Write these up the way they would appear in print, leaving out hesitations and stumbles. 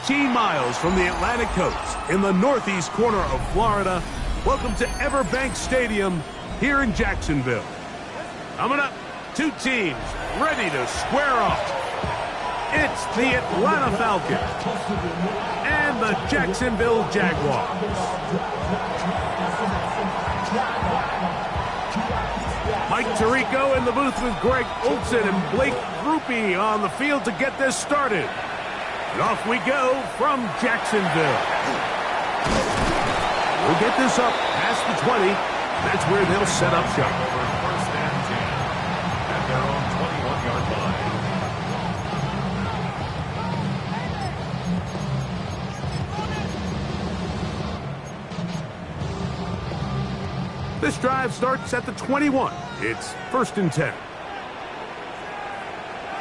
15 miles from the Atlantic coast in the northeast corner of Florida, welcome to Everbank Stadium here in Jacksonville. Coming up, two teams ready to square off. It's the Atlanta Falcons and the Jacksonville Jaguars. Mike Tirico in the booth with Greg Olson and Blake Grupe on the field to get this started. And off we go from Jacksonville. We'll get this up past the 20. That's where they'll set up shop. First and 10 at their own 21-yard line. This drive starts at the 21. It's 1st and 10.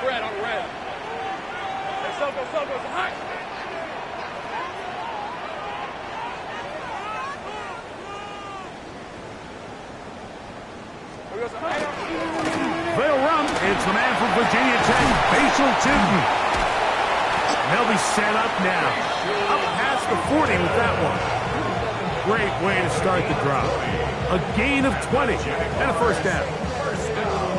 Red on red. Go, high. They'll run. It's the man from Virginia Tech, Basil Tinton. They'll be set up now. Up past the 40 with that one. Great way to start the drive. A gain of 20 and a first down.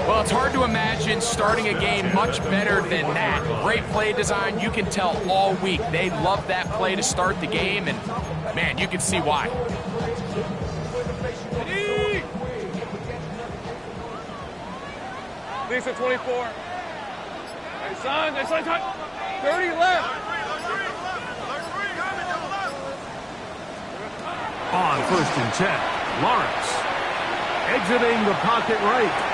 Well, it's hard to imagine starting a game much better than that. Great play design. You can tell all week they love that play to start the game, and, man, you can see why. Lisa 24. Hey, son, 30 left. On 1st and 10, Lawrence exiting the pocket right.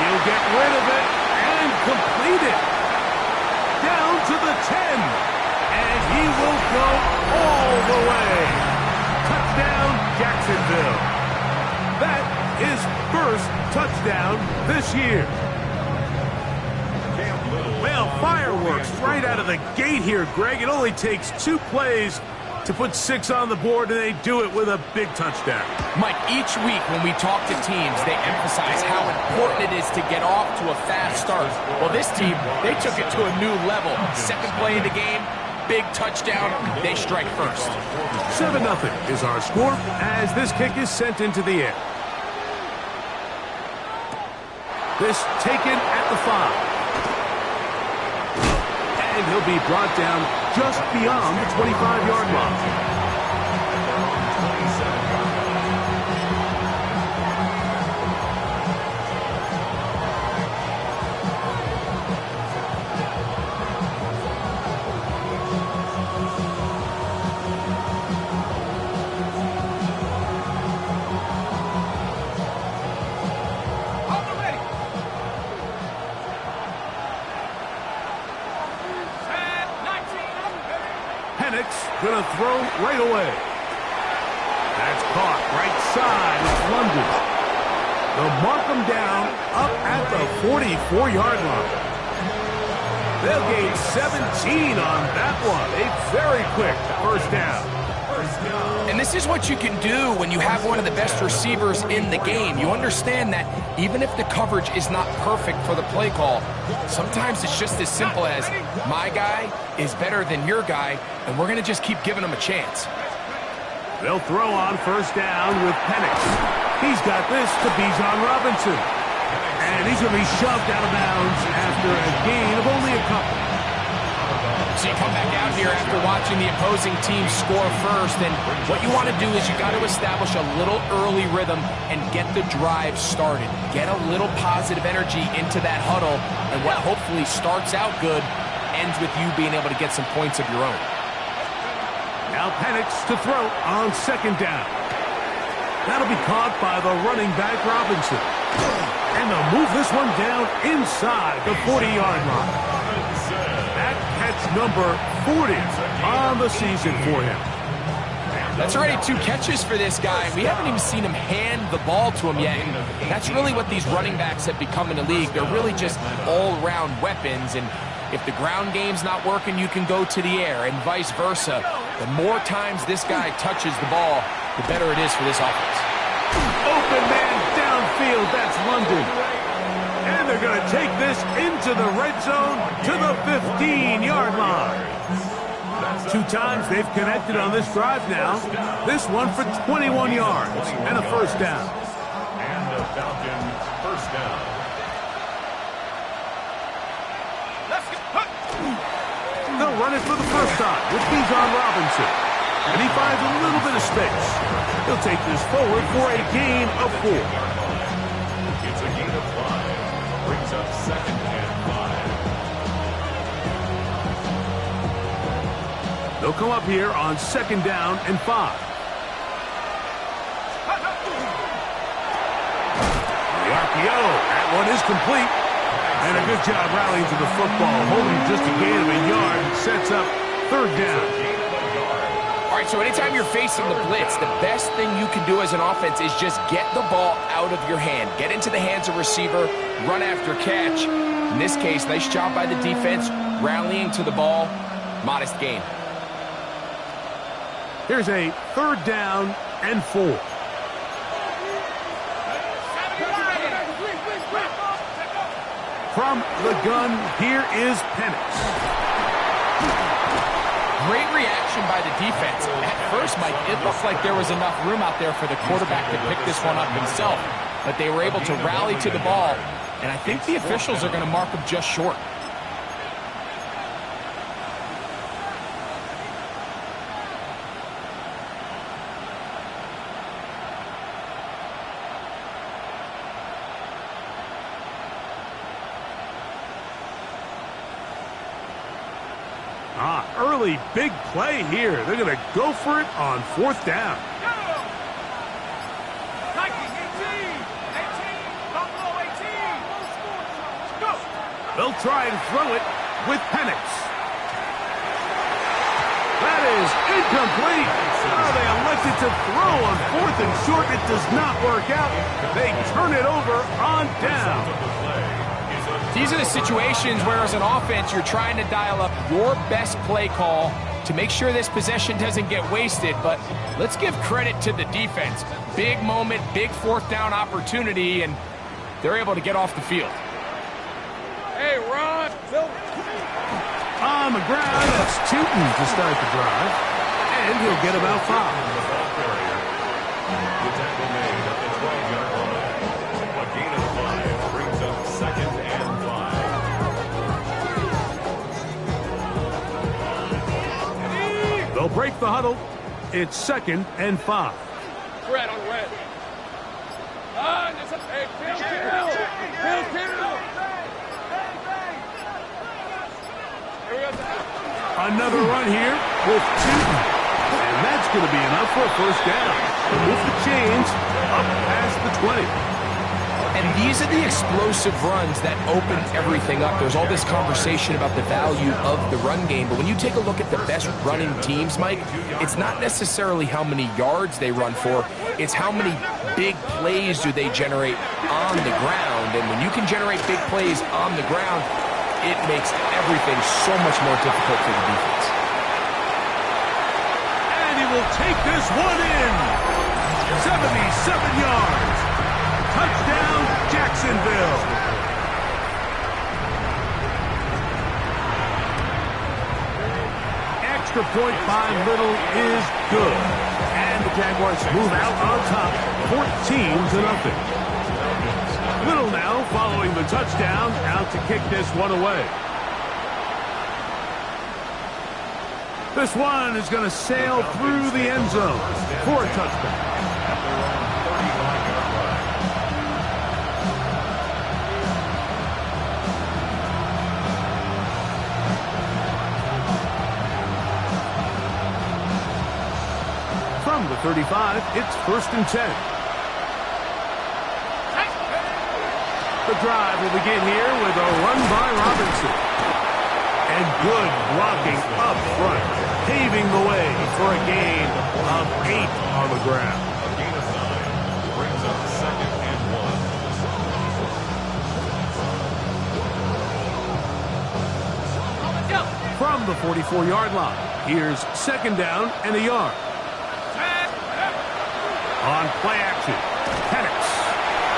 He'll get rid of it and complete it. Down to the 10. And he will go all the way. Touchdown, Jacksonville. That is first touchdown this year. Well, fireworks right out of the gate here, Greg. It only takes 2 plays to put 6 on the board, and they do it with a big touchdown. Mike, each week when we talk to teams, they emphasize how important it is to get off to a fast start. Well, this team, they took it to a new level. Second play of the game, big touchdown, they strike first. 7-0 is our score as this kick is sent into the air. This taken at the 5. And he'll be brought down just beyond the 25-yard line. Gonna throw right away. That's caught right side. It's London. They'll mark them down up at the 44-yard line. They'll gain 17 on that one. A very quick first down. And this is what you can do when you have one of the best receivers in the game. You understand that even if the coverage is not perfect for the play call, sometimes it's just as simple as my guy is better than your guy, and we're going to just keep giving him a chance. They'll throw on first down with Penix. He's got this to Bijan Robinson. And he's going to be shoved out of bounds after a gain of only a couple. So you come back out here after watching the opposing team score first, and what you want to do is you got to establish a little early rhythm and get the drive started. Get a little positive energy into that huddle, and what hopefully starts out good ends with you being able to get some points of your own. Now Penix to throw on second down. That'll be caught by the running back Robinson. And they'll move this one down inside the 40-yard line. That's number 40 on the season for him. That's already 2 catches for this guy. We haven't even seen him hand the ball to him yet. And that's really what these running backs have become in the league. They're really just all-around weapons. And if the ground game's not working, you can go to the air and vice versa. The more times this guy touches the ball, the better it is for this offense. Open man downfield. That's London. And they're going to take this into the red zone to the 15-yard line. 2 times they've connected on this drive now. This one for 21 yards and a first down. And the Falcons first down. They'll run it for the first time with Bijan Robinson. And he finds a little bit of space. He'll take this forward for a gain of 4. It's a gain of 5. Brings up 2nd and 5. They'll come up here on 2nd down and 5. The RPO. That one is complete. And a good job rallying to the football, holding just a gain of a yard, and sets up 3rd down. All right, so anytime you're facing the blitz, the best thing you can do as an offense is just get the ball out of your hand. Get into the hands of receiver, run after catch. In this case, nice job by the defense, rallying to the ball, modest gain. Here's a 3rd down and 4. From the gun, here is Penix. Great reaction by the defense. At first, Mike, it looked like there was enough room out there for the quarterback to pick this one up himself. But they were able to rally to the ball, and I think the officials are going to mark him just short. Early big play here. They're going to go for it on 4th down. They'll try and throw it with Penix. That is incomplete. Oh, they elected to throw on 4th and short. It does not work out. They turn it over on down. These are the situations where, as an offense, you're trying to dial up your best play call to make sure this possession doesn't get wasted. But let's give credit to the defense. Big moment, big 4th down opportunity, and they're able to get off the field. Hey, Ron. On the ground, it's Tootin to start the drive. And he'll get about 5. The tackle made at the 12-yard line. A gain of 5 brings up 2nd and 5. They'll break the huddle. It's 2nd and 5. Red on red. Hey, Bill Carroll. Bill Carroll. Another run here with Tootin. And that's going to be enough for a first down. With the chains up past the 20. And these are the explosive runs that open everything up. There's all this conversation about the value of the run game, but when you take a look at the best running teams, Mike, it's not necessarily how many yards they run for, it's how many big plays do they generate on the ground. And when you can generate big plays on the ground, it makes everything so much more difficult for the defense. And he will take this one in. 77 yards. Touchdown, Jacksonville. Extra point by Little is good. And the Jaguars move out on top, 14-0. Little now following the touchdown, out to kick this one away. This one is going to sail through the end zone for a touchdown. From the 35, it's 1st and 10. The drive will begin here with a run by Robinson. And good blocking up front, paving the way for a gain of 8 on the ground. A gain of 9 brings up 2nd and 1. From the 44-yard line, here's 2nd down and a yard. On play action, Penix.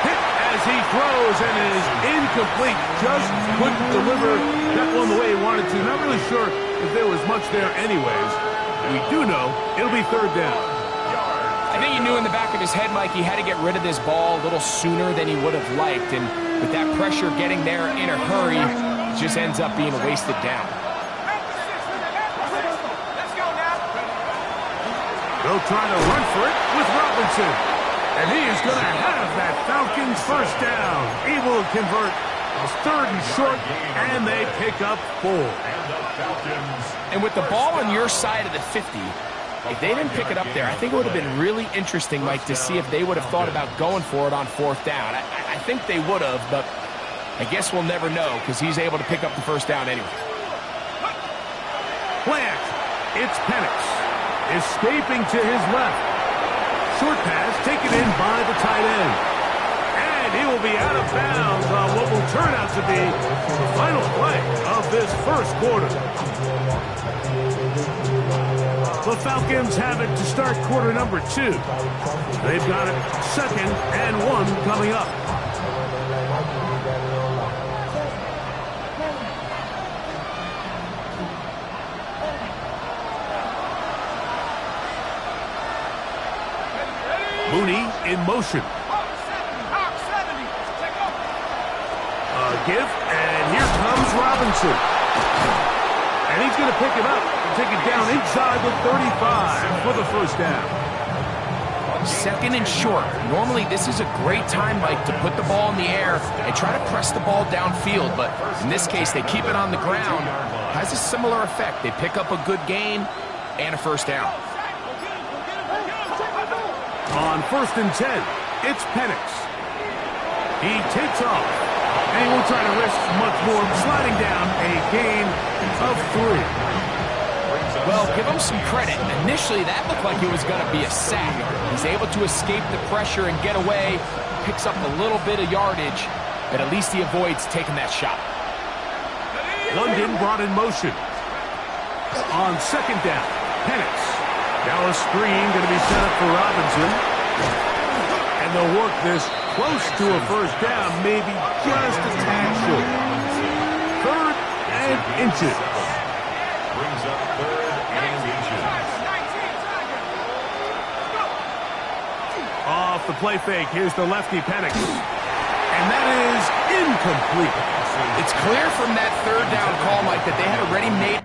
Hit as he throws and is incomplete. Just couldn't deliver that one the way he wanted to. Not really sure if there was much there anyways. We do know it'll be third down. I think he knew in the back of his head, Mike, he had to get rid of this ball a little sooner than he would have liked. And with that pressure getting there in a hurry, it just ends up being a wasted down. They'll try to run for it with Robinson. And he is going to have that Falcons first down. Able to convert a third and short, and they pick up 4. And with the ball on your side of the 50, if they didn't pick it up there, I think it would have been really interesting, Mike, to see if they would have thought about going for it on fourth down. I think they would have, but I guess we'll never know because he's able to pick up the first down anyway. Play action. It's Penix. Escaping to his left. Short pass taken in by the tight end. And he will be out of bounds on what will turn out to be the final play of this first quarter. The Falcons have it to start quarter number 2. They've got it 2nd and 1 coming up. Mooney in motion. A give, and here comes Robinson. And he's going to pick it up and take it down inside the 35 for the first down. 2nd and short. Normally, this is a great time, Mike, to put the ball in the air and try to press the ball downfield. But in this case, they keep it on the ground. Has a similar effect. They pick up a good gain and a first down. On 1st and 10, it's Penix. He takes off, and he won't try to risk much more, sliding down a gain of 3. Well, give him some credit. Initially, that looked like it was going to be a sack. He's able to escape the pressure and get away, picks up a little bit of yardage, but at least he avoids taking that shot. London brought in motion. On 2nd down, Penix. Now a screen going to be set up for Robinson. And they'll work this close to a first down, maybe just a tad short. 3rd and inches. Brings up 3rd and inches. Off the play fake, here's the lefty Penix. And that is incomplete. It's clear from that 3rd down call, Mike, that they had already made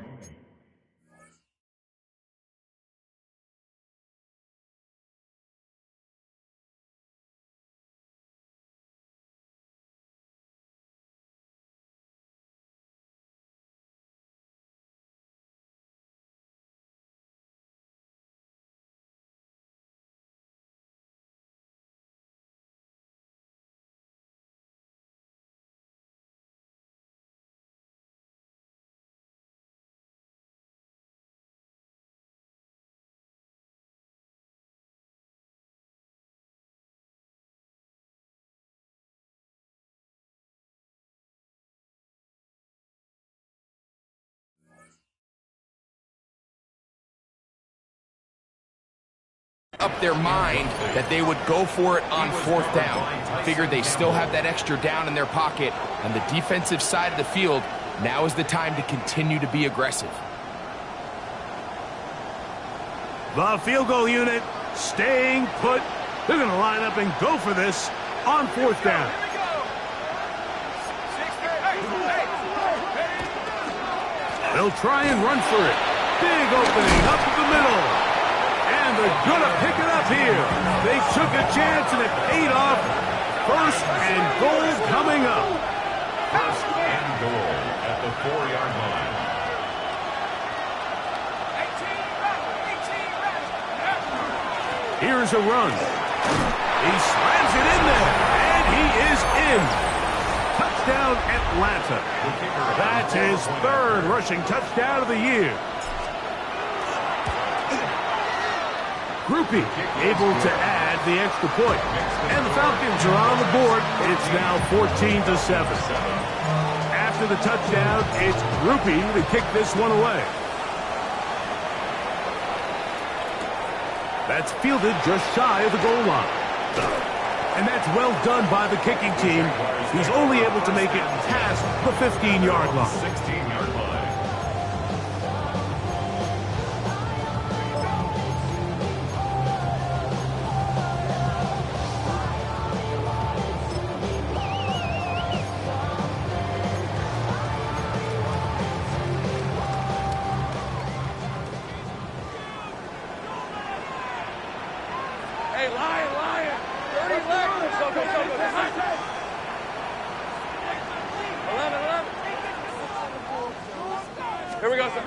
up their mind that they would go for it on 4th down. Figured they still have that extra down in their pocket. On the defensive side of the field, now is the time to continue to be aggressive. The field goal unit staying put. They're going to line up and go for this on 4th down. They'll try and run for it. Big opening up the middle. And they're going to pick it up here. They took a chance and it paid off. 1st and goal coming up. 1st and goal at the 4-yard line. Here's a run. He slams it in there, and he is in. Touchdown, Atlanta. That's his 3rd rushing touchdown of the year. Groupie able to add the extra point. And the Falcons are on the board. It's now 14-7. After the touchdown, it's Groupie to kick this one away. That's fielded just shy of the goal line. And that's well done by the kicking team. He's only able to make it past the 15-yard line. 16-yard line. Lion. 30 left. Go. 11. Here we go, sir.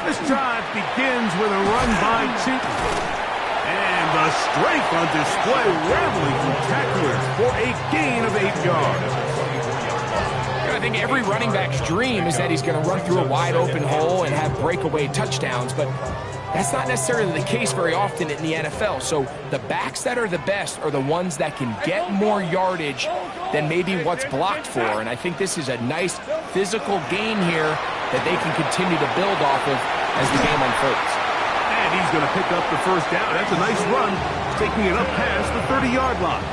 This drive begins with a run by Chilton. And the strength on display, rambling through tacklers for a gain of 8 yards. I think every running back's dream is that he's going to run through a wide open hole and have breakaway touchdowns, but that's not necessarily the case very often in the NFL. So the backs that are the best are the ones that can get more yardage than maybe what's blocked for. And I think this is a nice physical gain here that they can continue to build off of as the game unfolds. And he's going to pick up the first down. That's a nice run, taking it up past the 30-yard line.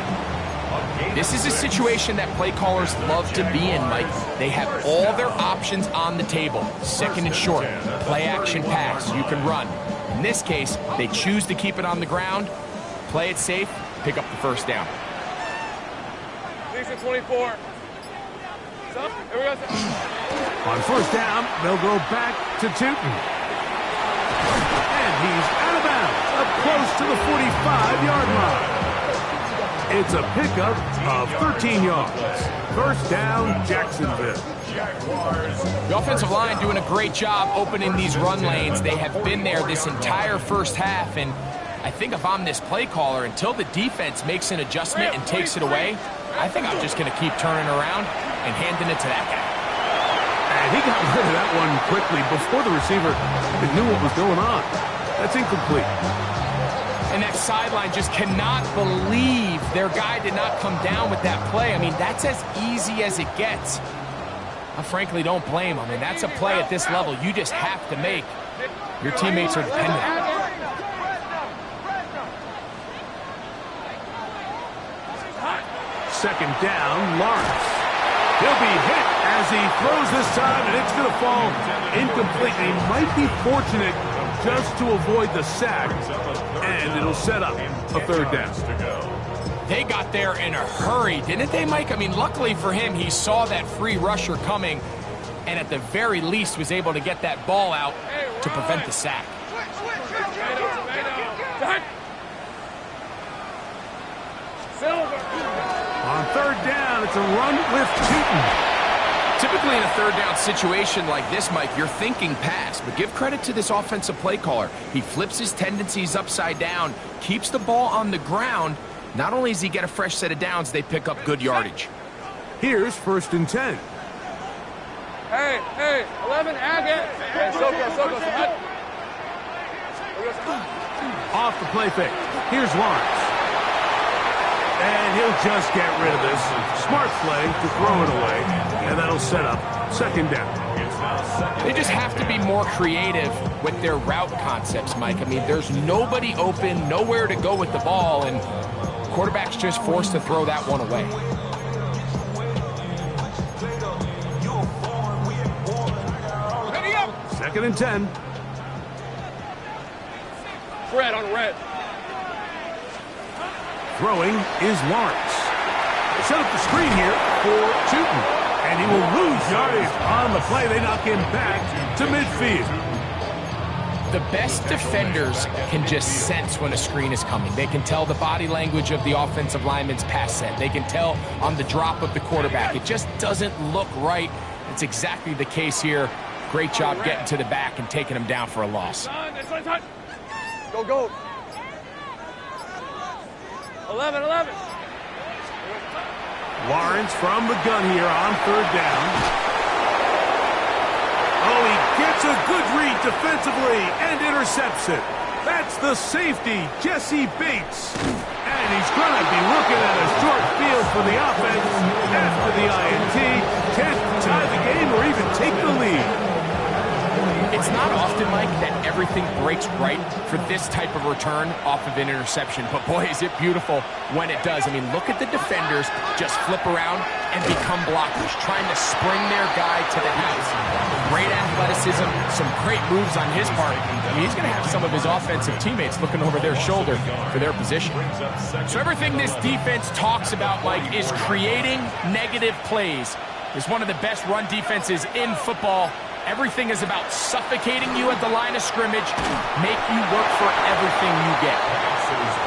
This is a situation that play callers love to be in, Mike. They have all their options on the table. Second and short, play action pass, you can run. In this case, they choose to keep it on the ground, play it safe, pick up the first down. Decent 24. So, here we go. On first down, they'll go back to Chilton. And he's out of bounds, up close to the 45-yard line. It's a pickup of 13 yards. First down, Jacksonville. The offensive line doing a great job opening these run lanes. They have been there this entire first half, and I think if I'm this play caller, until the defense makes an adjustment and takes it away, I think I'm just going to keep turning around and handing it to that guy. And he got rid of that one quickly before the receiver even knew what was going on. That's incomplete. And that sideline just cannot believe their guy did not come down with that play. I mean, that's as easy as it gets. I frankly don't blame him. And that's a play at this level you just have to make. Your teammates are dependent. Second down, Lawrence. He'll be hit as he throws this time, and it's going to fall incomplete. He might be fortunate just to avoid the sack, and it'll set up a third down. They got there in a hurry, didn't they, Mike? I mean, luckily for him, he saw that free rusher coming, and at the very least was able to get that ball out to prevent the sack. On third down, it's a run with Chilton. Typically in a third down situation like this, Mike, you're thinking pass, but give credit to this offensive play caller. He flips his tendencies upside down, keeps the ball on the ground. Not only does he get a fresh set of downs, they pick up good yardage. Here's first and 10. Hey, 11, Agate. Hey, Soko. Off the play fake. Here's Lawrence. And he'll just get rid of this. Smart play to throw it away. And that'll set up second down. They just have to be more creative with their route concepts, Mike. I mean, there's nobody open, nowhere to go with the ball, and quarterback's just forced to throw that one away. Second and 10. Red on red. Throwing is Lawrence. Set up the screen here for Chilton. And he will lose yardage on the play. They knock him back to midfield. The best defenders can just sense when a screen is coming. They can tell the body language of the offensive lineman's pass set. They can tell on the drop of the quarterback. It just doesn't look right. It's exactly the case here. Great job getting to the back and taking him down for a loss. Go. 11. Lawrence from the gun here on third down. Oh, he gets a good read defensively and intercepts it. That's the safety, Jesse Bates. And he's going to be looking at a short field for the offense after the INT. Can't tie the game or even take the lead. It's not often, Mike, that everything breaks right for this type of return off of an interception. But, boy, is it beautiful when it does. I mean, look at the defenders just flip around and become blockers, trying to spring their guy to the house. Great athleticism, some great moves on his part. I mean, he's going to have some of his offensive teammates looking over their shoulder for their position. So everything this defense talks about, Mike, is creating negative plays. It's one of the best run defenses in football. Everything is about suffocating you at the line of scrimmage, make you work for everything you get.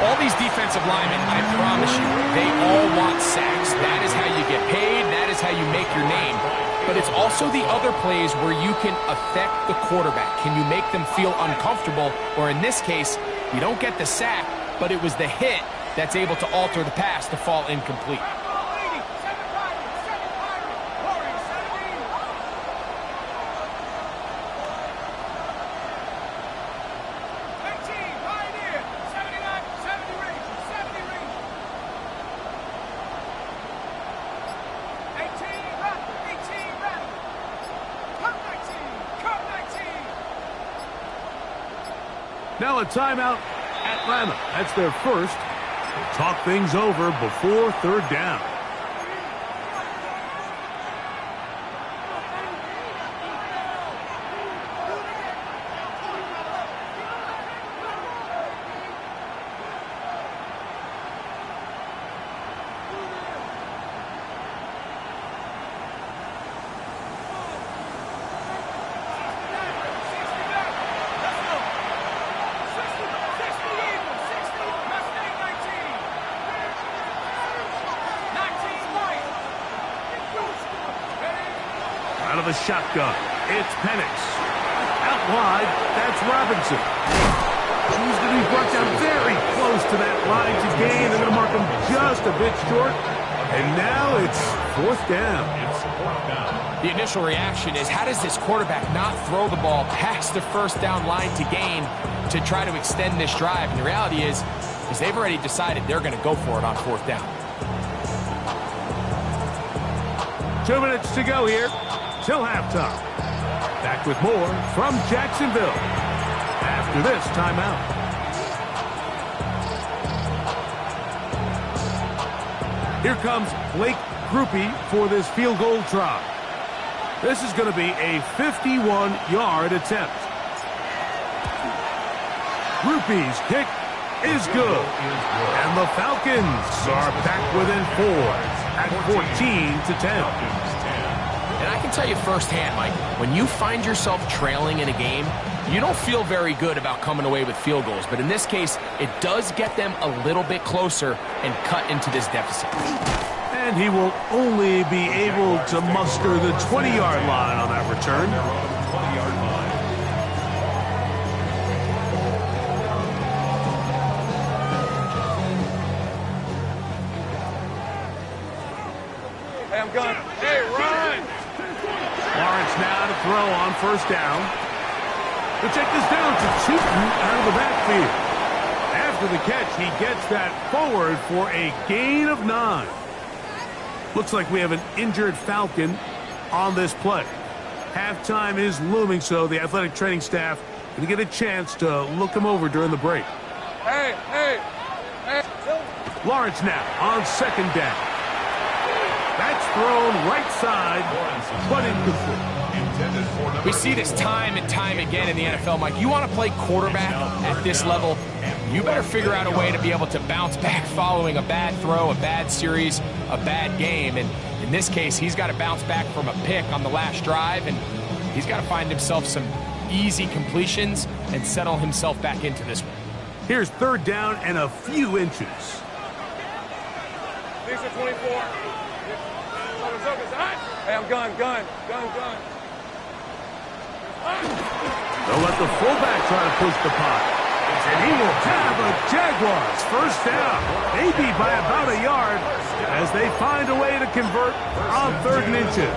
All these defensive linemen, I promise you, they all want sacks. That is how you get paid. That is how you make your name. But it's also the other plays where you can affect the quarterback. Can you make them feel uncomfortable? Or in this case, you don't get the sack, but it was the hit that's able to alter the pass to fall incomplete. Now a timeout, Atlanta. That's their first. They'll talk things over before third down. Out of the shotgun, it's Penix. Out wide, that's Robinson. He's going to be brought down very close to that line to gain. They're going to mark him just a bit short. And now it's fourth down. The initial reaction is, how does this quarterback not throw the ball past the first down line to gain to try to extend this drive? And the reality is they've already decided they're going to go for it on fourth down. 2 minutes to go here till halftime. Back with more from Jacksonville after this timeout. Here comes Blake Grupe for this field goal try. This is going to be a 51-yard attempt. Grupe's kick is good. And the Falcons are back within 4 at 14-10. And I can tell you firsthand, Mike, when you find yourself trailing in a game, you don't feel very good about coming away with field goals. But in this case, it does get them a little bit closer and cut into this deficit. And he will only be able to muster the 20-yard line on that return. Hey, I'm gone. Hey, run! Lawrence now to throw on first down. They'll check this down to Cheaton out of the backfield. After the catch, he gets that forward for a gain of 9. Looks like we have an injured Falcon on this play. Halftime is looming, so the athletic training staff going to get a chance to look him over during the break. Hey, hey, hey. Lawrence now on second down. That's thrown right side, but incomplete. We see this time and time again in the NFL, Mike. You want to play quarterback at this level, you better figure out a way to be able to bounce back following a bad throw, a bad series, a bad game. And in this case, he's got to bounce back from a pick on the last drive, and he's got to find himself some easy completions and settle himself back into this one. Here's third down and a few inches. These are 24. Hey, I'm gone. They'll let the fullback try to push the pot. And he will have a Jaguars first down. Maybe by about a yard as they find a way to convert on 3rd and inches.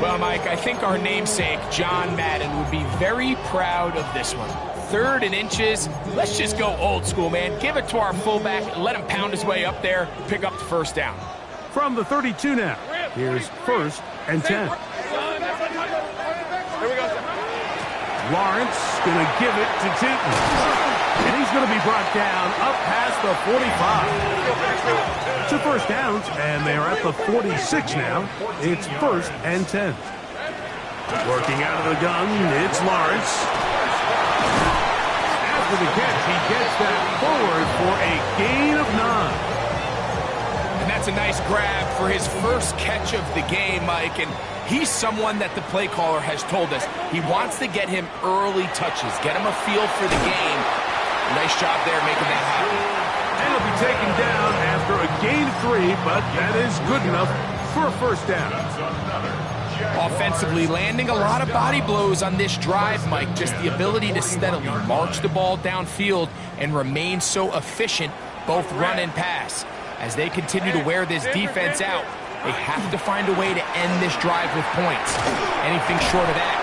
Well, Mike, I think our namesake, John Madden, would be very proud of this one. 3rd and inches. Let's just go old school, man. Give it to our fullback and let him pound his way up there, pick up the first down. From the 32 now, here's 1st and 10. Here we go. Lawrence going to give it to Cheaton. And he's going to be brought down up past the 45. 2 first downs, and they are at the 46 now. It's 1st and 10. Working out of the gun, it's Lawrence. After the catch, he gets that forward for a gain of 9. That's That's a nice grab for his first catch of the game, Mike, and he's someone that the play caller has told us he wants to get him early touches, get him a feel for the game. Nice job there making that happen. And he'll be taken down after a gain of 3, but that is good enough for a first down. Offensively, landing a lot of body blows on this drive, Mike. Just the ability to steadily march the ball downfield and remain so efficient, both run and pass. As they continue to wear this defense out, they have to find a way to end this drive with points. Anything short of that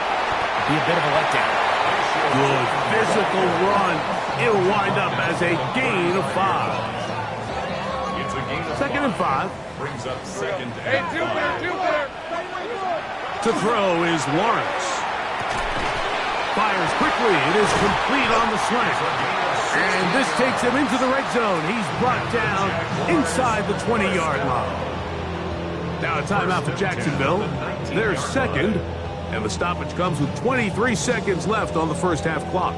would be a bit of a letdown. Good physical run. It'll wind up as a gain of 5. It's a gain of 2nd and 5. Brings up 2nd Hey, and 5. Jupiter. To throw is Lawrence. Fires quickly. It is complete on the slant. And this takes him into the red zone. He's brought down inside the 20-yard line. Now a timeout for Jacksonville. Their second. And the stoppage comes with 23 seconds left on the first half clock.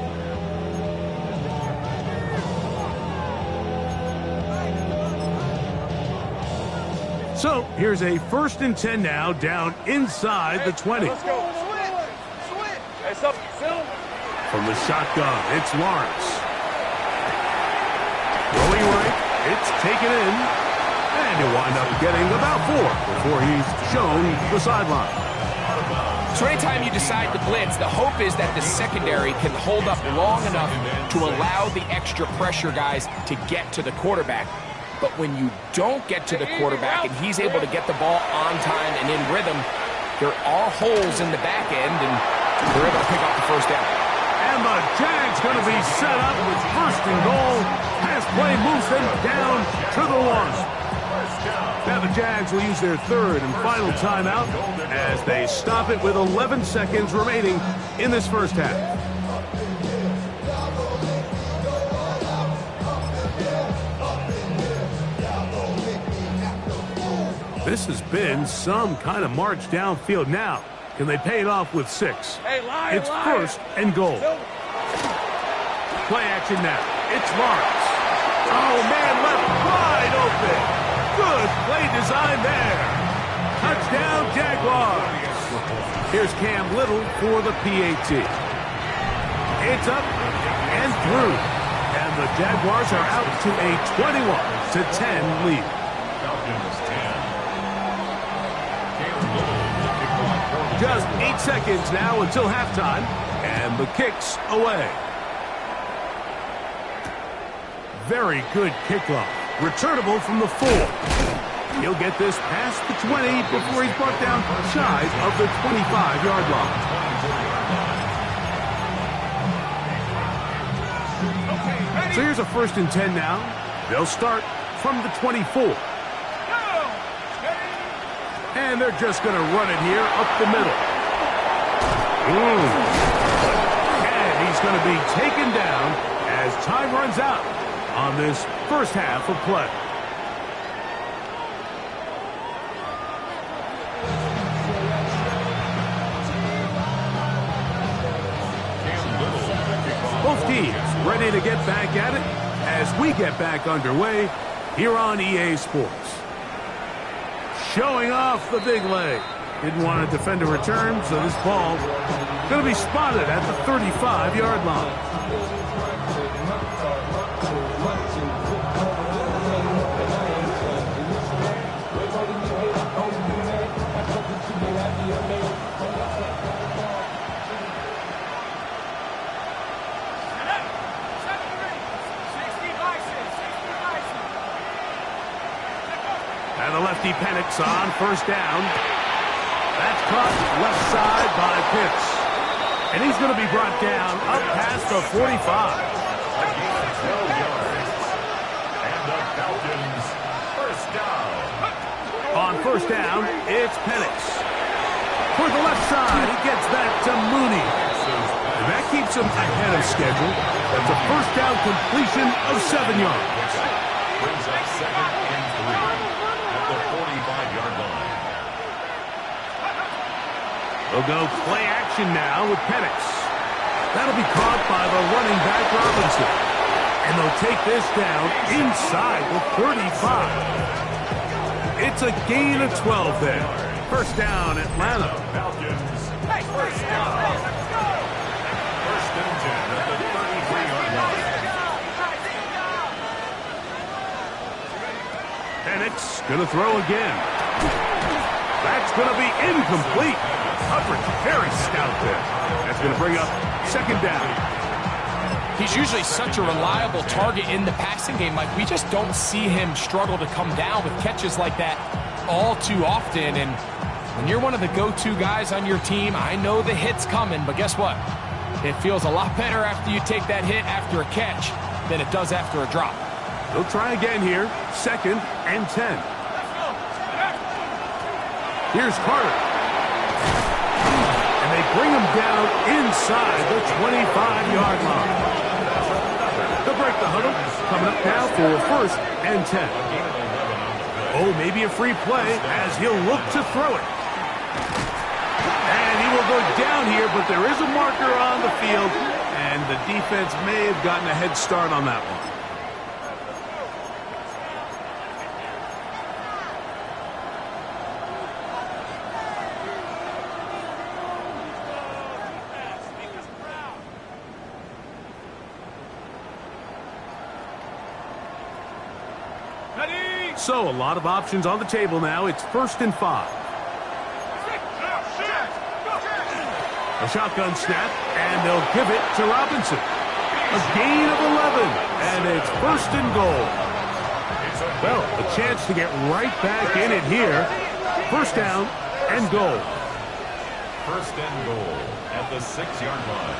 So here's a 1st and 10 now, down inside the 20. Let's go. Switch. Hey, Silver. From the shotgun, it's Lawrence. Going right, it's taken in. And he'll wind up getting about 4 before he's shown the sideline. So anytime you decide to blitz, the hope is that the secondary can hold up long enough to allow the extra pressure guys to get to the quarterback. But when you don't get to the quarterback and he's able to get the ball on time and in rhythm, there are holes in the back end, and they're able to pick up the first down. And the Jags going to be set up with 1st and goal. Pass play moves them down to the 1. Now the Jags will use their 3rd and final timeout as they stop it with 11 seconds remaining in this first half. This has been some kind of march downfield. Now, can they pay it off with 6? Hey, line, It's 1st and goal. Play action now. It's Lawrence. Oh, man, left wide open. Good play design there. Touchdown, Jaguars. Here's Cam Little for the PAT. It's up and through. And the Jaguars are out to a 21-10 lead. Just 8 seconds now until halftime, and the kick's away. Very good kickoff. Returnable from the 4. He'll get this past the 20 before he's brought down shy of the 25-yard line. So here's a 1st and 10 now. They'll start from the 24. And they're just going to run it here up the middle. And he's going to be taken down as time runs out on this first half of play. Both teams ready to get back at it as we get back underway here on EA Sports. Showing off the big leg. Didn't want to defend a return, so this ball going to be spotted at the 35-yard line. And the lefty Penix on 1st down. That's caught left side by Pitts. And he's going to be brought down up past the 45. And the Falcons, 1st down. On 1st down, it's Penix. For the left side, he gets that to Mooney. And that keeps him ahead of schedule. That's a 1st down completion of 7 yards. Brings up 2nd and 3 at the 45-yard line. They'll go play action now with Penix. That'll be caught by the running back Robinson. And they'll take this down inside the 35. It's a gain of 12 there. First down, Atlanta. Falcons. First and 10 at the 33-yard line. Penix going to throw again. That's going to be incomplete. Coverage very stout there. That's going to bring up second down. He's usually such a reliable target in the passing game. Like, we just don't see him struggle to come down with catches like that all too often. And when you're one of the go-to guys on your team, I know the hit's coming, but guess what? It feels a lot better after you take that hit after a catch than it does after a drop. They'll try again here. Second and 10. Here's Carter. And they bring him down inside the 25-yard line. They'll break the huddle. Coming up now for first and 10. Oh, maybe a free play as he'll look to throw it. And he will go down here, but there is a marker on the field, and the defense may have gotten a head start on that one. So, a lot of options on the table now. It's first and 5. A shotgun snap, and they'll give it to Robinson. A gain of 11, and it's first and goal. Well, a chance to get right back in it here. First down and goal. First and goal at the 6-yard line.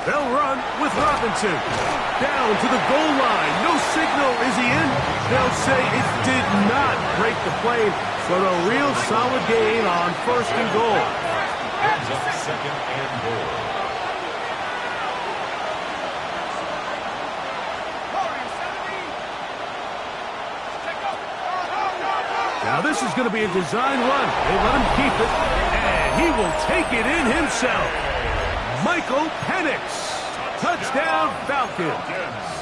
They'll run with Robinson. Down to the goal line. No signal. Is he in? They'll say it did not break the plane, but a real solid gain on first and goal. Brings up second and goal. Now this is going to be a design run. They let him keep it, and he will take it in himself. Michael Penix. Touchdown, Falcons.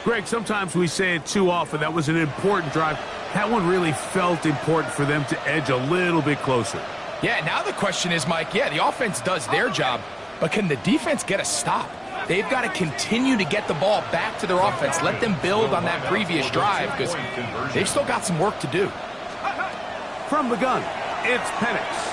Greg, sometimes we say it too often. That was an important drive. That one really felt important for them to edge a little bit closer. Yeah, now the question is, Mike, yeah, the offense does their job, but can the defense get a stop? They've got to continue to get the ball back to their offense. Let them build on that previous drive because they've still got some work to do. From the gun, it's Penix.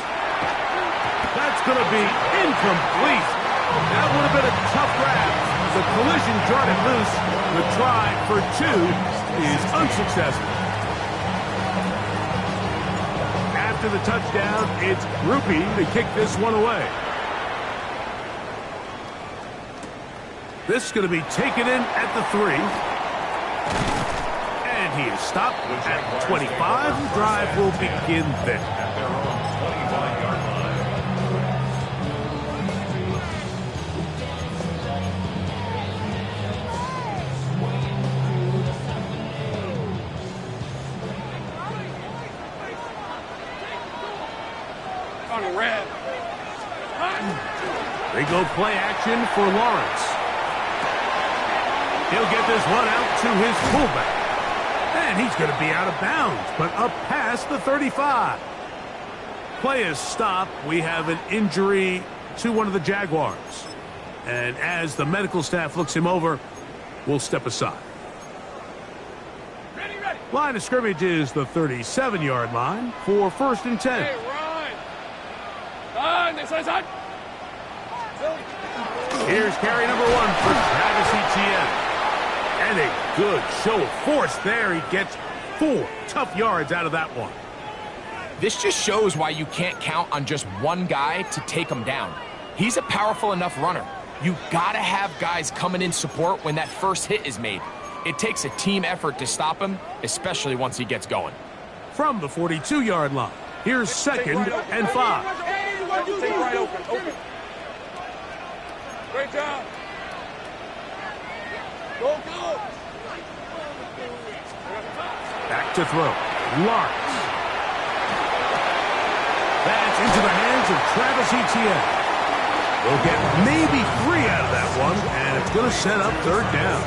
That's going to be incomplete. That would have been a tough grab. The collision jarred it loose. The try for 2 is unsuccessful. After the touchdown, it's Groupie to kick this one away. This is going to be taken in at the 3. And he is stopped at 25. The drive will begin there. At their own 25-yard line. They go play action for Lawrence. He'll get this one out to his fullback. And he's going to be out of bounds, but up past the 35. Play is stopped. We have an injury to one of the Jaguars. And as the medical staff looks him over, we'll step aside. Line of scrimmage is the 37-yard line for first and 10. Hey, run! This side. Here's carry number 1 for Travis Etienne. And a good show of force there. He gets 4 tough yards out of that one. This just shows why you can't count on just one guy to take him down. He's a powerful enough runner. You gotta have guys coming in support when that first hit is made. It takes a team effort to stop him, especially once he gets going. From the 42-yard line, here's second and 5. Take right open. Great job. Go. Back to throw. Lawrence. That's into the hands of Travis Etienne. We'll get maybe 3 out of that one, and it's going to set up third down.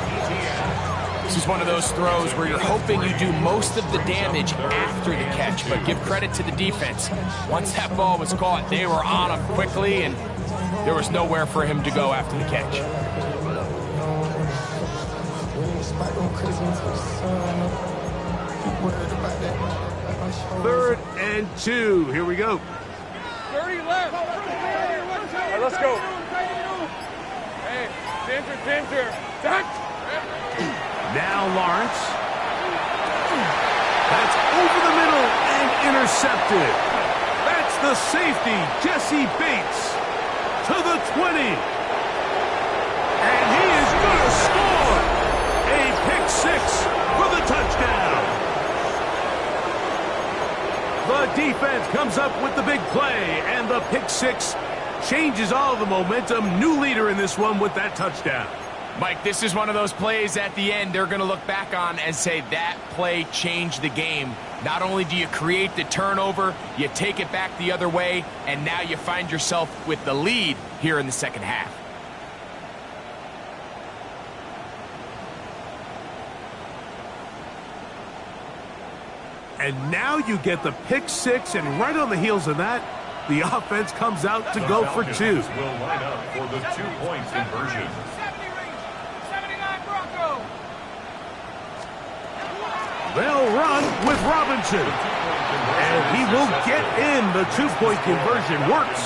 This is one of those throws where you're hoping you do most of the damage after the catch, but give credit to the defense. Once that ball was caught, they were on him quickly, and there was nowhere for him to go after the catch. Third and 2. Here we go. 30 left. All right, let's go. Hey, danger. Now Lawrence. That's over the middle and intercepted. That's the safety, Jesse Bates, to the 20. And he is going to score. A pick 6 for the touchdown. The defense comes up with the big play, and the pick 6 changes all the momentum. New leader in this one with that touchdown. Mike, this is one of those plays at the end they're going to look back on and say that play changed the game. Not only do you create the turnover, you take it back the other way, and now you find yourself with the lead here in the second half. And now you get the pick 6, and right on the heels of that, the offense comes out to go for 2. Will line up for the 2-point conversion. 79 Bronco. They'll run with Robinson. And he will get in. The 2-point conversion works.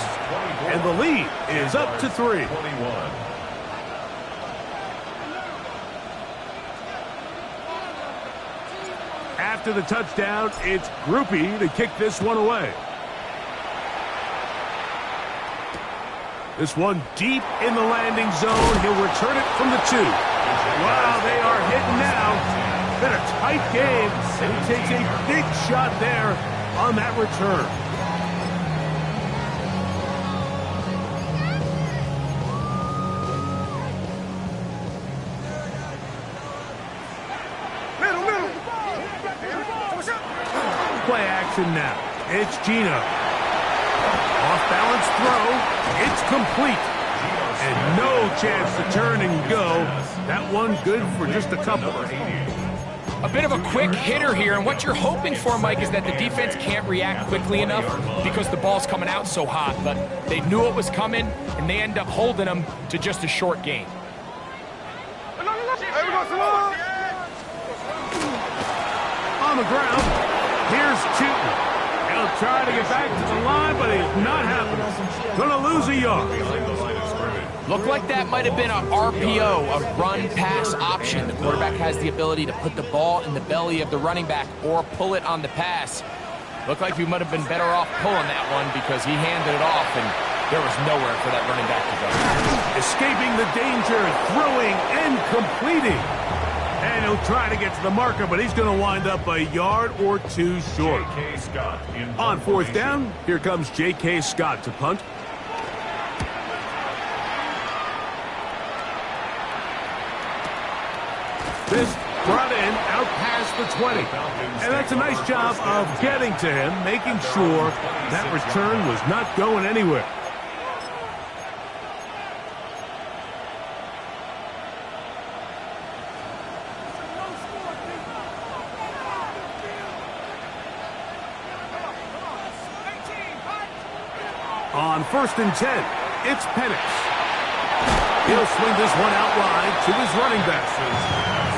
And the lead is up to 3. 21. After the touchdown, it's Groupie to kick this one away. This one deep in the landing zone. He'll return it from the 2. Wow, they are hitting now. Been a tight game, and he takes a big shot there on that return. Play action now. It's Gino. Off-balance throw. It's complete. And no chance to turn and go. That one good for just a couple. A bit of a quick hitter here, and what you're hoping for, Mike, is that the defense can't react quickly enough because the ball's coming out so hot. But they knew it was coming, and they end up holding them to just a short gain. On the ground, here's Tootin. He'll try to get back to the line, but it's not happening. Gonna lose a yard. Looked like that might have been a RPO, a run-pass option. The quarterback has the ability to put the ball in the belly of the running back or pull it on the pass. Looked like we might have been better off pulling that one because he handed it off, and there was nowhere for that running back to go. Escaping the danger, throwing and completing. And he'll try to get to the marker, but he's going to wind up a yard or 2 short. On 4th down, here comes J.K. Scott to punt. This brought in out past the 20. And that's a nice job of getting to him, making sure that return was not going anywhere. On 1st and 10, it's Penix. He'll swing this one out wide to his running back.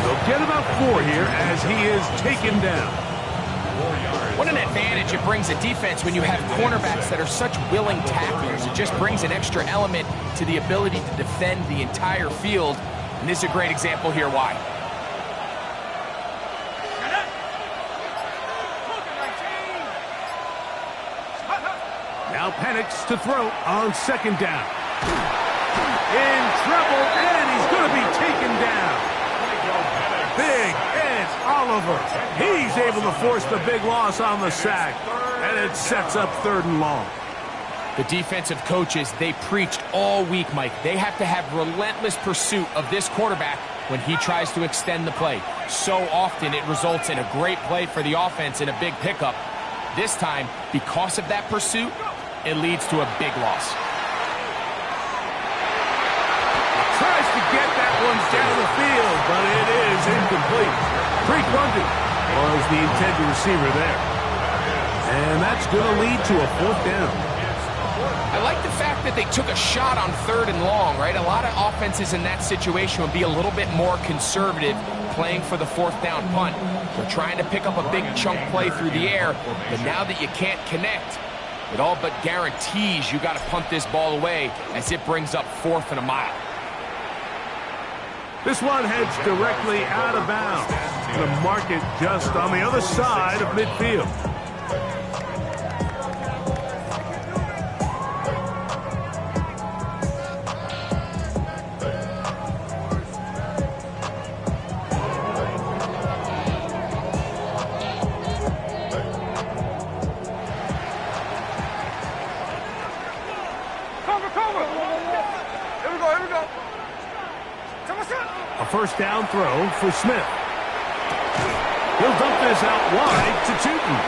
They'll get about 4 here as he is taken down. What an advantage it brings a defense when you have cornerbacks that are such willing tacklers. It just brings an extra element to the ability to defend the entire field. And this is a great example here why. Now Penix to throw on 2nd down. In trouble, and he's going to be taken down. Big Ed Oliver. He's able to force the big loss on the sack, and it sets up 3rd and long. The defensive coaches, they preached all week, Mike. They have to have relentless pursuit of this quarterback when he tries to extend the play. So often it results in a great play for the offense and a big pickup. This time, because of that pursuit, it leads to a big loss. Tries to get that one down the field, but it is incomplete. Pre-funded was the intended receiver there. And that's going to lead to a 4th down. I like the fact that they took a shot on 3rd and long, right? A lot of offenses in that situation would be a little bit more conservative playing for the 4th down punt. They're trying to pick up a big chunk play through the air, but now that you can't connect, it all but guarantees you got to punt this ball away as it brings up 4th and a mile. This one heads directly out of bounds. The market just on the other side of midfield. A 1st down throw for Smith. He'll dump this out wide to Tootin.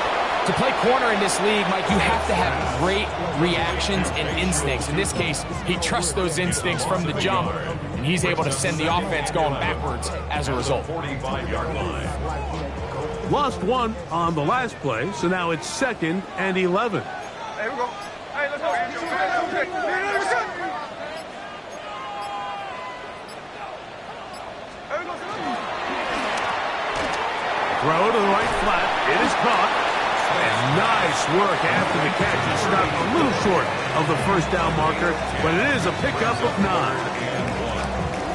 To play corner in this league, Mike, you have to have great reactions and instincts. In this case, he trusts those instincts from the jump, and he's able to send the offense going backwards as a result. 45-yard line. Lost 1 on the last play, so now it's 2nd and 11. Hey, we go. Hey, let's go. Throw to the right flat. It is caught. And nice work after the catch. He stopped a little short of the 1st down marker, but it is a pickup of 9.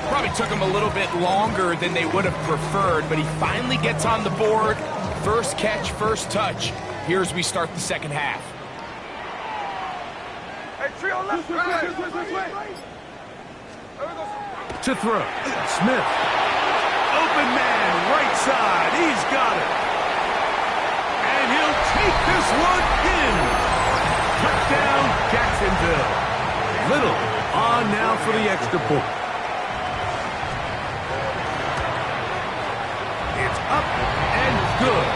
Probably took him a little bit longer than they would have preferred, but he finally gets on the board. 1st catch, 1st touch. Here as we start the 2nd half. Hey, trio left. To throw. Smith. Open man, right side. He's got it. And he'll take this one in. Touchdown, Jacksonville. Little on now for the extra point. It's up and good.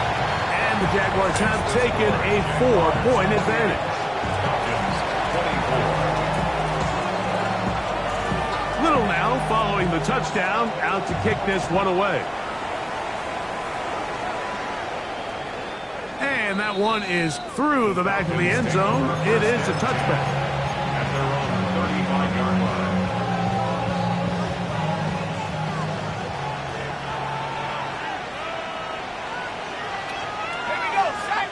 And the Jaguars have taken a 4-point advantage. Little now following the touchdown, out to kick this one away. And that one is through the back of the end zone. It is a touchback. At their own 35-yard line. Here we go, set.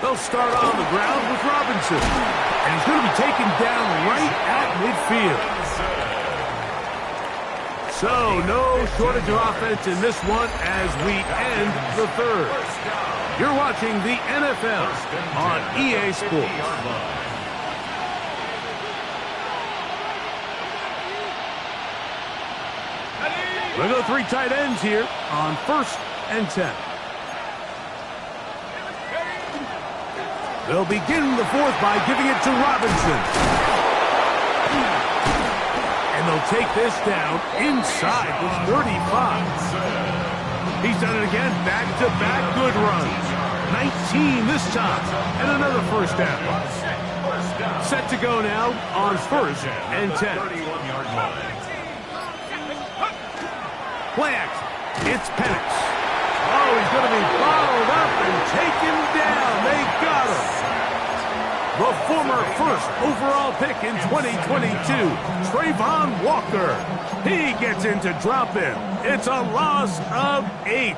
They'll start on the ground with Robinson. And he's going to be taken down right at midfield. So no shortage of offense in this one as we end the 3rd. You're watching the NFL on EA Sports. We'll go 3 tight ends here on 1st and 10. They'll begin the 4th by giving it to Robinson. And they'll take this down inside the 35. He's done it again, back-to-back good runs. 19 this time, and another 1st down. Set to go now on 1st and 10. 31-yard line. Play action. It's Penix. Oh, he's going to be bottled up and taken down. They got him. The former 1st overall pick in 2022, Trayvon Walker. He gets into drop-in. It's a loss of 8.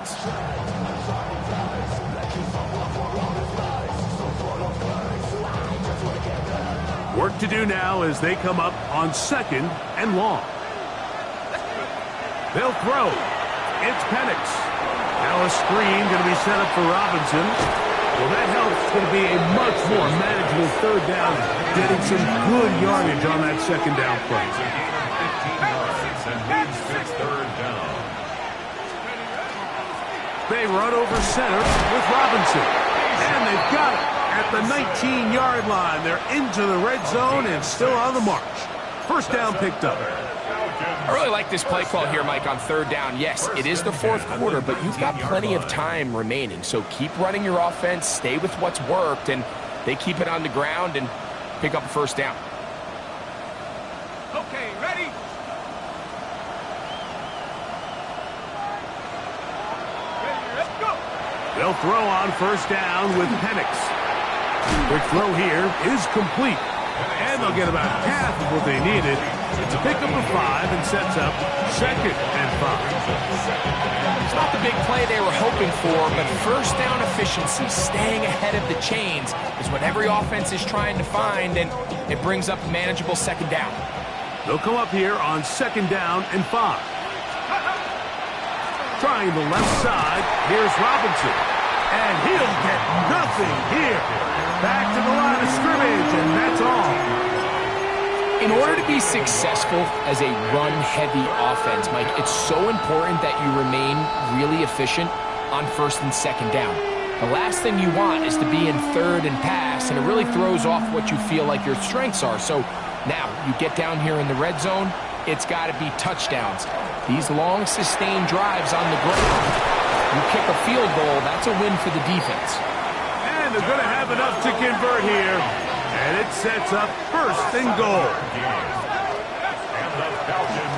Work to do now as they come up on 2nd and long. They'll throw. It's Penix. Now a screen going to be set up for Robinson. Well, that helps. It's going to be a much more manageable 3rd down, getting some good yardage on that 2nd down play. 15 yards and leads to 3rd down. They run over center with Robinson. And they've got it at the 19-yard line. They're into the red zone and still on the march. 1st down picked up. I really like this play call here, Mike, on 3rd down. Yes, it is the 4th quarter, but you've got plenty of time remaining. So keep running your offense, stay with what's worked, and they keep it on the ground and pick up a 1st down. Okay, Ready? Let's go. They'll throw on first down with Penix. Quick throw here is complete. And they'll get about half of what they needed. It's a pickup of 5 and sets up 2nd and 5. It's not the big play they were hoping for, but first down efficiency, staying ahead of the chains, is what every offense is trying to find, and it brings up a manageable 2nd down. They'll come up here on 2nd down and 5. Trying the left side, here's Robinson. And he'll get nothing here. Back to the line of scrimmage, and that's all. In order to be successful as a run-heavy offense, Mike, it's so important that you remain really efficient on 1st and 2nd down. The last thing you want is to be in 3rd and pass, and it really throws off what you feel like your strengths are. So now you get down here in the red zone, it's got to be touchdowns. These long, sustained drives on the ground. You kick a field goal, that's a win for the defense. And they're going to have enough to convert here. And it sets up 1st and goal.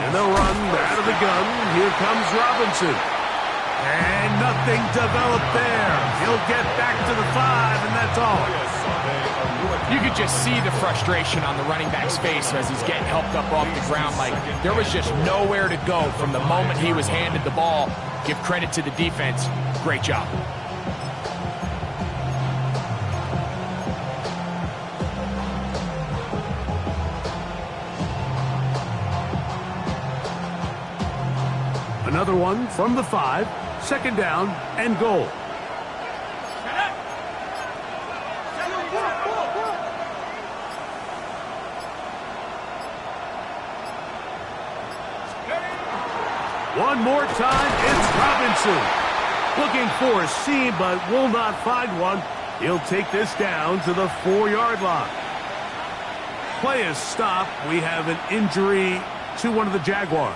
And they'll run out of the gun. Here comes Robinson. And nothing developed there. He'll get back to the 5, and that's all. You could just see the frustration on the running back's face as he's getting helped up off the ground. Like, there was just nowhere to go from the moment he was handed the ball. Give credit to the defense. Great job. Another one from the 5, 2nd down and goal. One more time, it's Robinson. Looking for a seam, but will not find one. He'll take this down to the 4-yard line. Play is stopped. We have an injury to one of the Jaguars.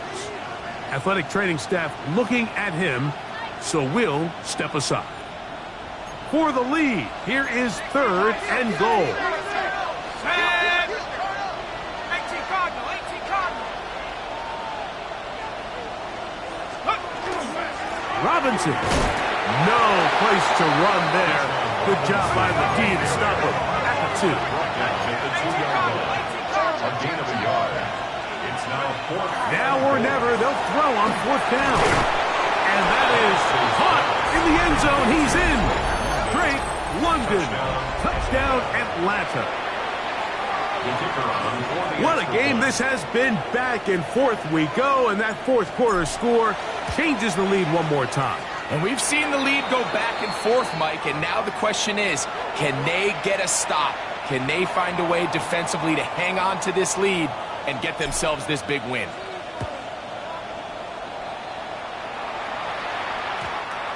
Athletic training staff looking at him, so we'll step aside. For the lead, here is 3rd and goal. 18 Cardinal, 18 Cardinal. Robinson. No place to run there. Good job by the D to stop him at the 2. A gain of a yard. It's now 4th. Now or never, they'll throw on 4th down. And that is caught in the end zone. He's in. Drake London. Touchdown Atlanta. What a game this has been. Back and forth we go, and that 4th quarter score changes the lead one more time. And we've seen the lead go back and forth, Mike, and now the question is, can they get a stop? Can they find a way defensively to hang on to this lead and get themselves this big win?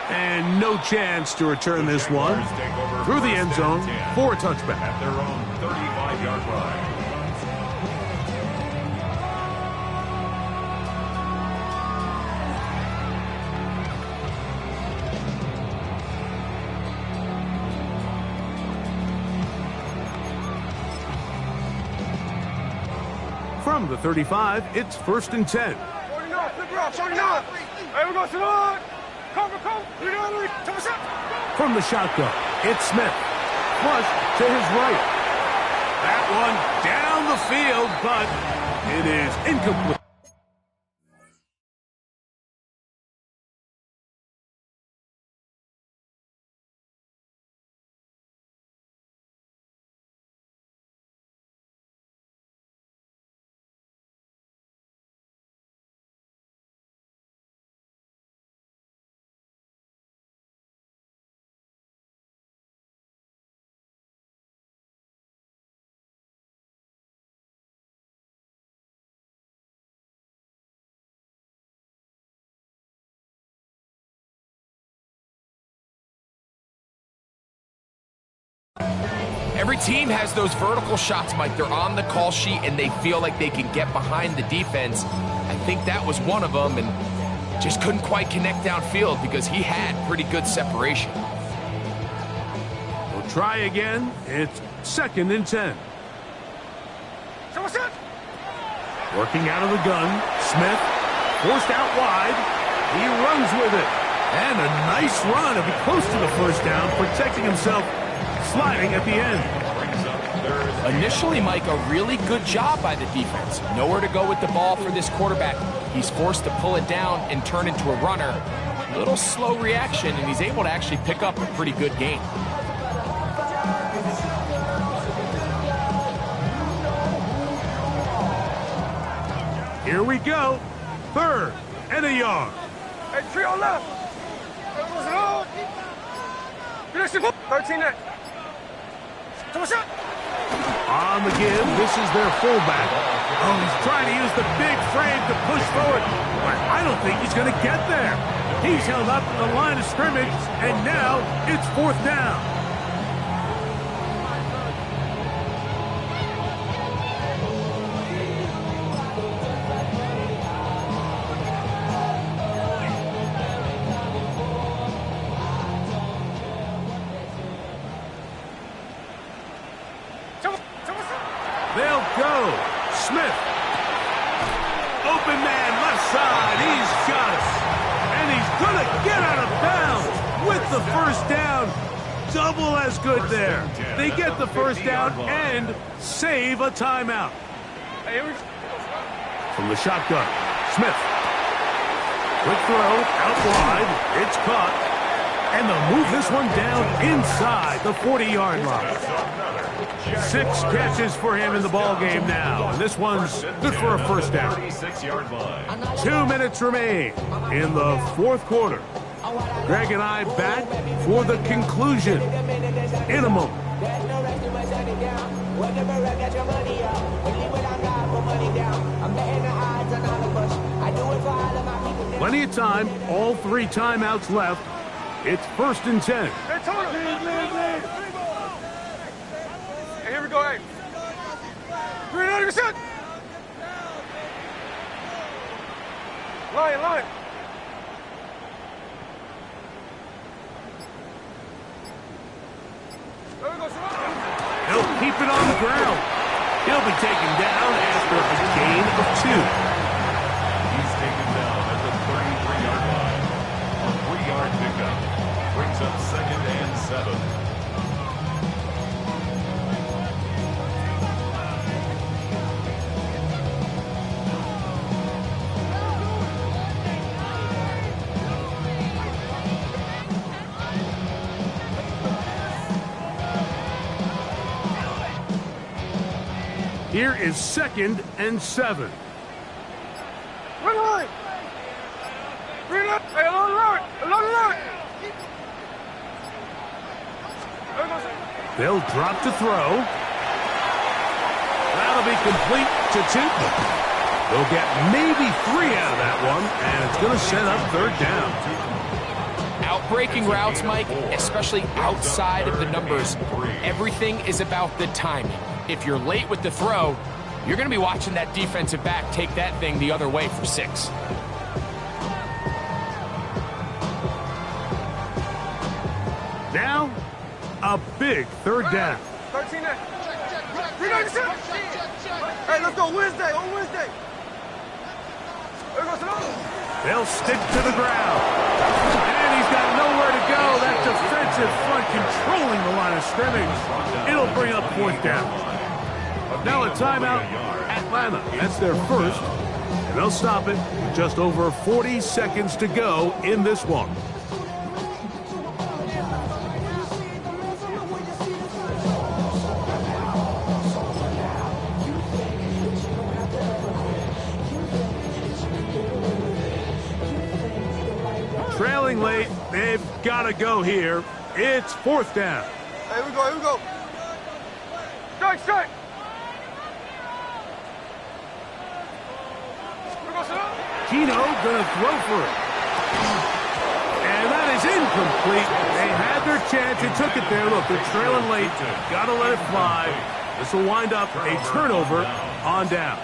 And no chance to return this one through the end zone for a touchback. At their own 35-yard line. From the 35, it's 1st and 10. 49, flip it off, 49. Hey, we go to the line. Cover, you know what I mean? From the shotgun, it's Smith. Flush to his right. That one down the field, but it is incomplete. Every team has those vertical shots, Mike. They're on the call sheet, and they feel like they can get behind the defense. I think that was one of them, and just couldn't quite connect downfield because he had pretty good separation. We'll try again. It's 2nd and 10. So what's up? Working out of the gun, Smith forced out wide. He runs with it. And a nice run. He'll be close to the first down, protecting himself, sliding at the end. Initially, Mike, a really good job by the defense. Nowhere to go with the ball for this quarterback. He's forced to pull it down and turn into a runner. Little slow reaction, and he's able to actually pick up a pretty good gain. Here we go. 3rd and a yard. Hey, trio left. 13 net. On the give, this is their fullback. Oh, he's trying to use the big frame to push forward, but I don't think he's going to get there. He's held up in the line of scrimmage, and now it's 4th down. They'll go. Smith. Open man, left side. He's got it. And he's going to get out of bounds with the first down. Double as good there. They get the first down and save a timeout. From the shotgun, Smith. Quick throw, out wide. It's caught. And they'll move this one down inside the 40-yard line. 6 catches for him in the ball game now. And this one's good for a first down. 2 minutes remain in the 4th quarter. Greg and I back for the conclusion in a moment. Plenty of time. All 3 timeouts left. It's 1st and 10. Hey, here we go, hey. 390%. Line. He'll keep it on the ground. He'll be taken down after a gain of 2. He's taken down at the 33-yard line. A 3-yard pickup brings up 2nd and 7. Here is 2nd and 7. Run line. Hey, along the line. They'll drop to throw. That'll be complete to Tootin. They'll get maybe 3 out of that one, and it's going to set up 3rd down. Outbreaking routes, Mike, especially outside of the numbers, everything is about the timing. If you're late with the throw, you're going to be watching that defensive back take that thing the other way for 6. Now, a big 3rd down. 13 net. 390%. Hey, let's go Wednesday. On Wednesday. They'll stick to the ground. And he's got nowhere to go. That defensive front controlling the line of scrimmage. It'll bring up 4th down. Now a timeout, Atlanta. That's their first. And they'll stop it with just over 40 seconds to go in this one. Trailing late, they've got to go here. It's 4th down. Here we go. Strike. Keno gonna throw for it. And that is incomplete. They had their chance. They took it there. Look, they're trailing late. Gotta let it fly. This will wind up a turnover on downs.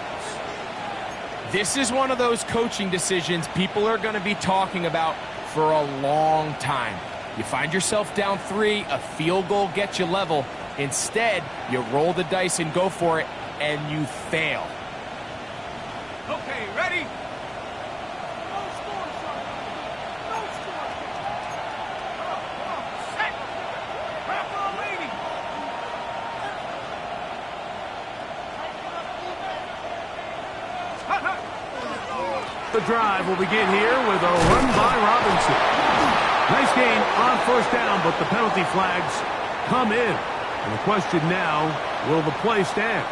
This is one of those coaching decisions people are going to be talking about for a long time. You find yourself down 3, a field goal gets you level. Instead, you roll the dice and go for it, and you fail. Okay, ready? No score, son. No score. Set. Wrap on lady. The drive will begin here with a run by Robinson. Nice gain on first down, but the penalty flags come in. And the question now, will the play stand?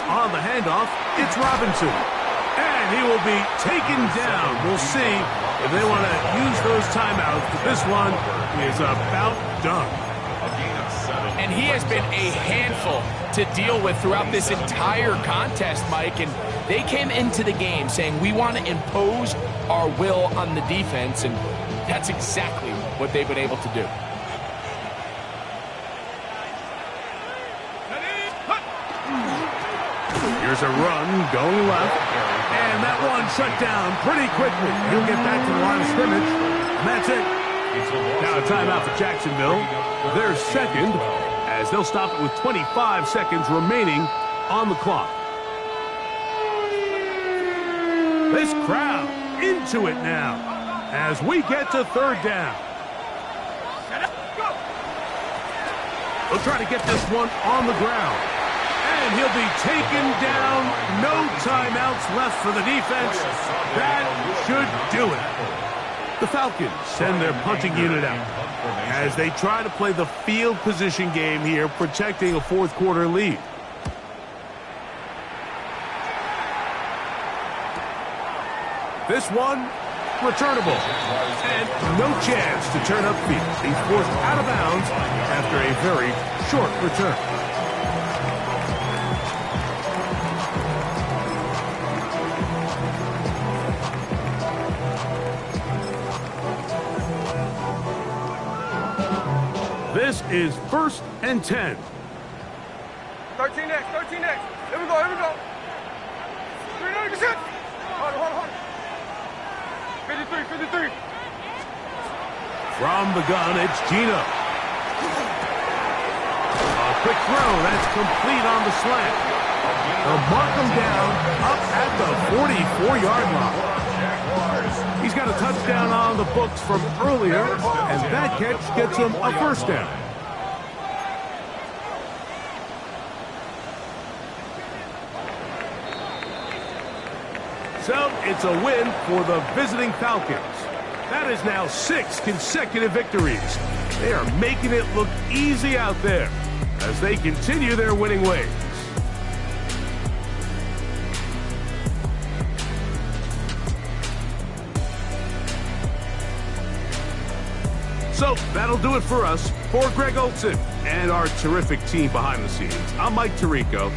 On the handoff, it's Robinson. And he will be taken down. We'll see if they want to use those timeouts. But this one is about done. And he has been a handful to deal with throughout this entire contest, Mike. And they came into the game saying, we want to impose our will on the defense. And that's exactly what they've been able to do. Here's a run going left. And that one shut down pretty quickly. He'll get back to the line of scrimmage. And that's it. Now a timeout for Jacksonville. They're second, as they'll stop it with 25 seconds remaining on the clock. This crowd into it now as we get to third down. They'll try to get this one on the ground. And he'll be taken down. No timeouts left for the defense. That should do it. The Falcons send their punting unit out as they try to play the field position game here, protecting a fourth quarter lead. This one, returnable. And no chance to turn upfield. He's forced out of bounds after a very short return. This is 1st and 10. 13 next, 13 next. Here we go, here we go. 390%. Hold it. 53. From the gun, it's Gino. A quick throw, that's complete on the slant. They'll mark him down up at the 44-yard line. He's got a touchdown on the books from earlier, and that catch gets him a first down. So it's a win for the visiting Falcons. That is now 6 consecutive victories. They are making it look easy out there as they continue their winning ways. So that'll do it for us. For Greg Olson and our terrific team behind the scenes, I'm Mike Tirico.